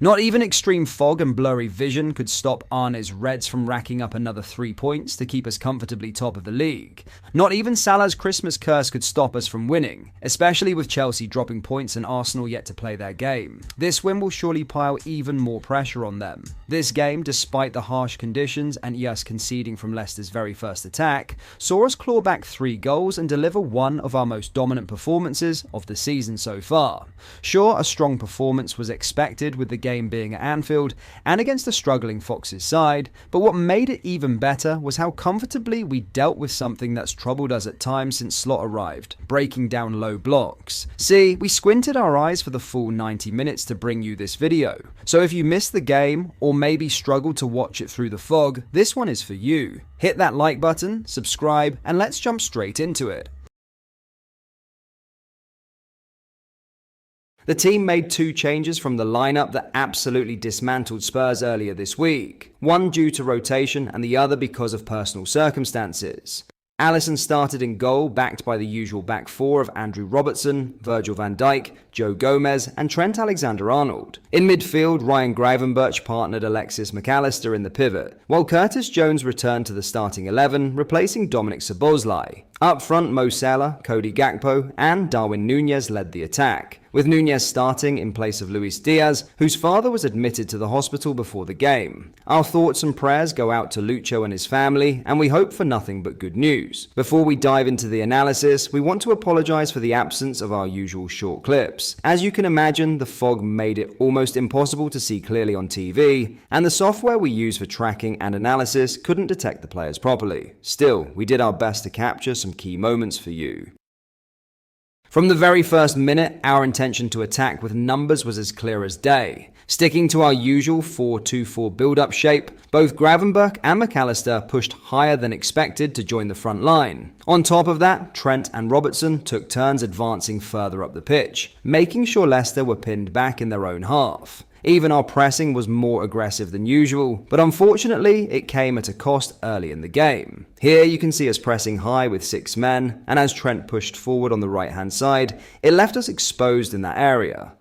Not even extreme fog and blurry vision could stop Arne's Reds from racking up another 3 points to keep us comfortably top of the league. Not even Salah's Christmas curse could stop us from winning, especially with Chelsea dropping points and Arsenal yet to play their game. This win will surely pile even more pressure on them. This game, despite the harsh conditions and us conceding from Leicester's very first attack, saw us claw back 3 goals and deliver one of our most dominant performances of the season so far. Sure, a strong performance was expected with the game being at Anfield and against a struggling Foxes side, but what made it even better was how comfortably we dealt with something that's troubled us at times since Slot arrived, breaking down low blocks. See, we squinted our eyes for the full 90 minutes to bring you this video, so if you missed the game or maybe struggled to watch it through the fog, this one is for you. Hit that like button, subscribe, and let's jump straight into it. The team made 2 changes from the lineup that absolutely dismantled Spurs earlier this week, one due to rotation and the other because of personal circumstances. Alisson started in goal, backed by the usual back 4 of Andrew Robertson, Virgil van Dijk, Joe Gomez and Trent Alexander-Arnold. In midfield, Ryan Gravenberch partnered Alexis McAllister in the pivot, while Curtis Jones returned to the starting 11, replacing Dominic Szoboszlai. Up front, Mo Salah, Cody Gakpo and Darwin Núñez led the attack, with Núñez starting in place of Luis Diaz, whose father was admitted to the hospital before the game. Our thoughts and prayers go out to Lucho and his family, and we hope for nothing but good news. Before we dive into the analysis, we want to apologise for the absence of our usual short clips. As you can imagine, the fog made it almost impossible to see clearly on TV, and the software we use for tracking and analysis couldn't detect the players properly. Still, we did our best to capture some key moments for you. From the very first minute, our intention to attack with numbers was as clear as day. Sticking to our usual 4-2-4 build-up shape, both Gravenberch and McAllister pushed higher than expected to join the front line. On top of that, Trent and Robertson took turns advancing further up the pitch, making sure Leicester were pinned back in their own half. Even our pressing was more aggressive than usual, but unfortunately it came at a cost early in the game. Here you can see us pressing high with 6 men, and as Trent pushed forward on the right hand side, it left us exposed in that area.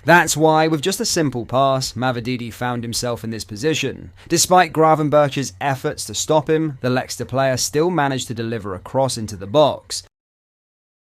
That's why, with just a simple pass, Mavididi found himself in this position. Despite Gravenberch's efforts to stop him, the Leicester player still managed to deliver a cross into the box.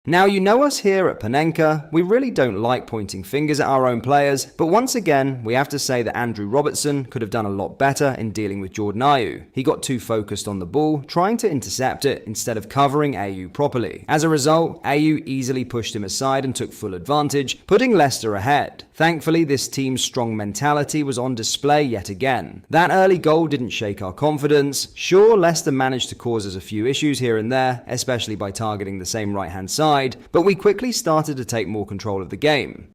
Now, you know us here at Panenka, we really don't like pointing fingers at our own players, but once again, we have to say that Andrew Robertson could have done a lot better in dealing with Jordan Ayew. He got too focused on the ball, trying to intercept it instead of covering Ayew properly. As a result, Ayew easily pushed him aside and took full advantage, putting Leicester ahead. Thankfully, this team's strong mentality was on display yet again. That early goal didn't shake our confidence. Sure, Leicester managed to cause us a few issues here and there, especially by targeting the same right-hand side, but we quickly started to take more control of the game.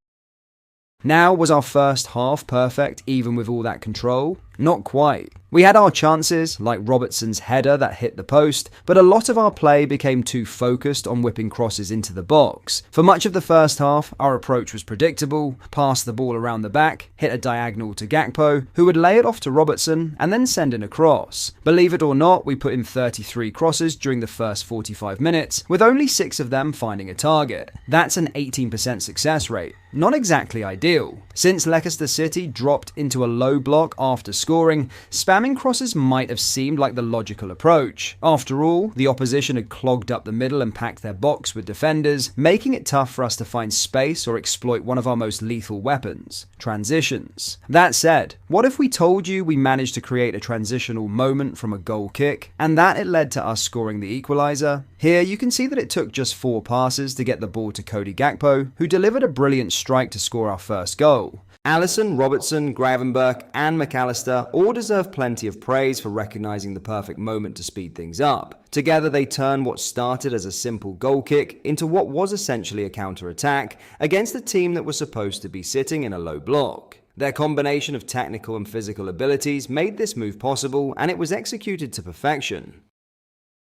Now, was our first half perfect even with all that control? Not quite. We had our chances, like Robertson's header that hit the post, but a lot of our play became too focused on whipping crosses into the box. For much of the first half, our approach was predictable: pass the ball around the back, hit a diagonal to Gakpo, who would lay it off to Robertson, and then send in a cross. Believe it or not, we put in 33 crosses during the first 45 minutes, with only 6 of them finding a target. That's an 18% success rate. Not exactly ideal. Since Leicester City dropped into a low block after scoring, spamming crosses might have seemed like the logical approach. After all, the opposition had clogged up the middle and packed their box with defenders, making it tough for us to find space or exploit one of our most lethal weapons: transitions. That said, what if we told you we managed to create a transitional moment from a goal kick, and that it led to us scoring the equalizer? Here you can see that it took just 4 passes to get the ball to Cody Gakpo, who delivered a brilliant strike to score our first goal. Alisson, Robertson, Gravenberch and McAllister all deserve plenty of praise for recognising the perfect moment to speed things up. Together they turn what started as a simple goal kick into what was essentially a counter-attack against a team that was supposed to be sitting in a low block. Their combination of technical and physical abilities made this move possible, and it was executed to perfection.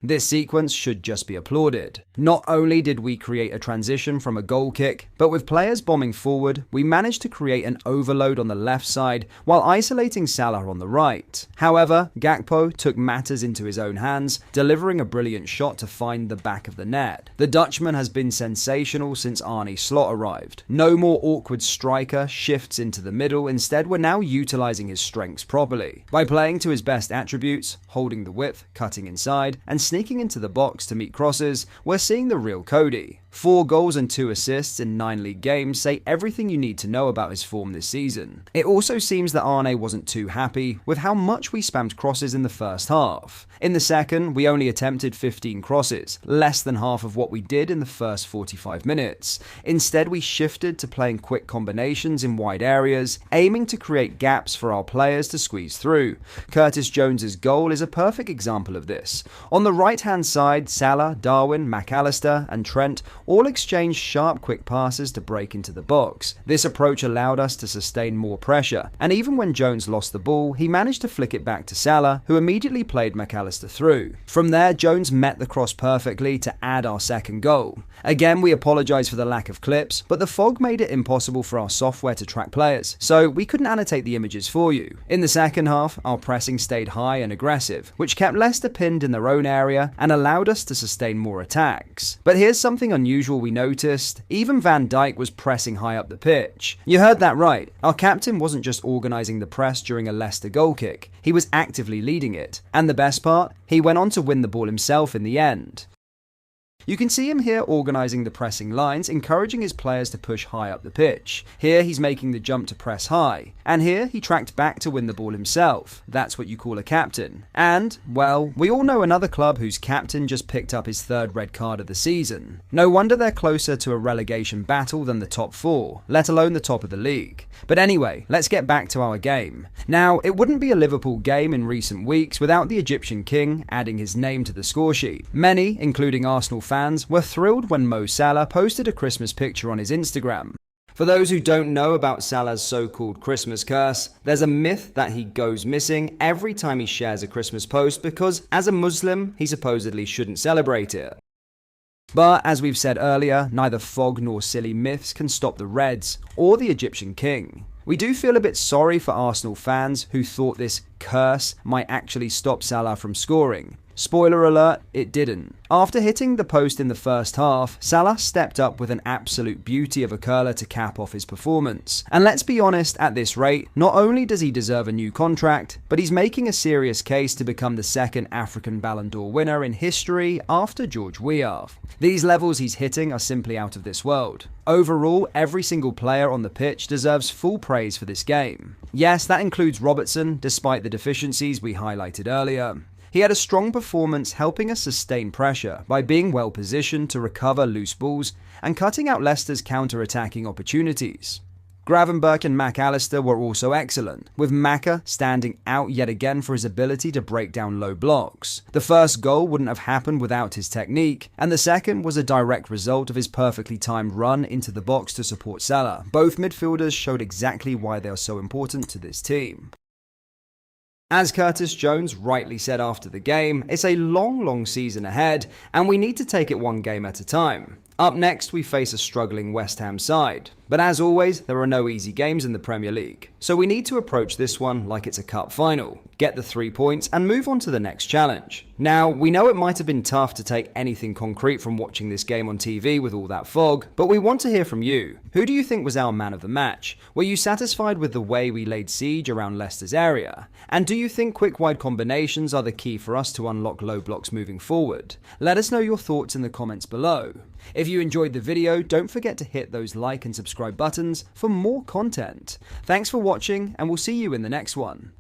This sequence should just be applauded. Not only did we create a transition from a goal kick, but with players bombing forward, we managed to create an overload on the left side while isolating Salah on the right. However, Gakpo took matters into his own hands, delivering a brilliant shot to find the back of the net. The Dutchman has been sensational since Arne Slot arrived. No more awkward striker shifts into the middle, instead we're now utilising his strengths properly. By playing to his best attributes, holding the width, cutting inside, and sneaking into the box to meet crosses, we're seeing the real Cody. 4 goals and 2 assists in 9 league games say everything you need to know about his form this season. It also seems that Arne wasn't too happy with how much we spammed crosses in the first half. In the second, we only attempted 15 crosses, less than half of what we did in the first 45 minutes. Instead, we shifted to playing quick combinations in wide areas, aiming to create gaps for our players to squeeze through. Curtis Jones's goal is a perfect example of this. On the right-hand side, Salah, Darwin, McAllister, and Trent all exchanged sharp quick passes to break into the box. This approach allowed us to sustain more pressure, and even when Jones lost the ball, he managed to flick it back to Salah, who immediately played McAllister through. From there, Jones met the cross perfectly to add our second goal. Again, we apologise for the lack of clips, but the fog made it impossible for our software to track players, so we couldn't annotate the images for you. In the second half, our pressing stayed high and aggressive, which kept Leicester pinned in their own area and allowed us to sustain more attacks. But here's something unusual we noticed. Even Van Dijk was pressing high up the pitch. You heard that right. Our captain wasn't just organising the press during a Leicester goal kick, he was actively leading it. And the best part, he went on to win the ball himself in the end. You can see him here organising the pressing lines, encouraging his players to push high up the pitch. Here he's making the jump to press high. And here he tracked back to win the ball himself. That's what you call a captain. And, well, we all know another club whose captain just picked up his 3rd red card of the season. No wonder they're closer to a relegation battle than the top 4, let alone the top of the league. But anyway, let's get back to our game. Now, it wouldn't be a Liverpool game in recent weeks without the Egyptian king adding his name to the score sheet. Many, including Arsenal fans, were thrilled when Mo Salah posted a Christmas picture on his Instagram. For those who don't know about Salah's so-called Christmas curse, there's a myth that he goes missing every time he shares a Christmas post because, as a Muslim, he supposedly shouldn't celebrate it. But, as we've said earlier, neither fog nor silly myths can stop the Reds or the Egyptian king. We do feel a bit sorry for Arsenal fans who thought this curse might actually stop Salah from scoring. Spoiler alert, it didn't. After hitting the post in the first half, Salah stepped up with an absolute beauty of a curler to cap off his performance. And let's be honest, at this rate, not only does he deserve a new contract, but he's making a serious case to become the 2nd African Ballon d'Or winner in history after George Weah. These levels he's hitting are simply out of this world. Overall, every single player on the pitch deserves full praise for this game. Yes, that includes Robertson, despite the deficiencies we highlighted earlier. He had a strong performance helping us sustain pressure by being well positioned to recover loose balls and cutting out Leicester's counter-attacking opportunities. Gravenberch and McAllister were also excellent, with Maka standing out yet again for his ability to break down low blocks. The first goal wouldn't have happened without his technique, and the second was a direct result of his perfectly timed run into the box to support Salah. Both midfielders showed exactly why they are so important to this team. As Curtis Jones rightly said after the game, it's a long season ahead, and we need to take it one game at a time. Up next, we face a struggling West Ham side. But as always, there are no easy games in the Premier League. So we need to approach this one like it's a cup final, get the 3 points, and move on to the next challenge. Now, we know it might have been tough to take anything concrete from watching this game on TV with all that fog, but we want to hear from you. Who do you think was our man of the match? Were you satisfied with the way we laid siege around Leicester's area? And do you think quick wide combinations are the key for us to unlock low blocks moving forward? Let us know your thoughts in the comments below. If you enjoyed the video, don't forget to hit those like and subscribe buttons for more content. Thanks for watching, and we'll see you in the next one.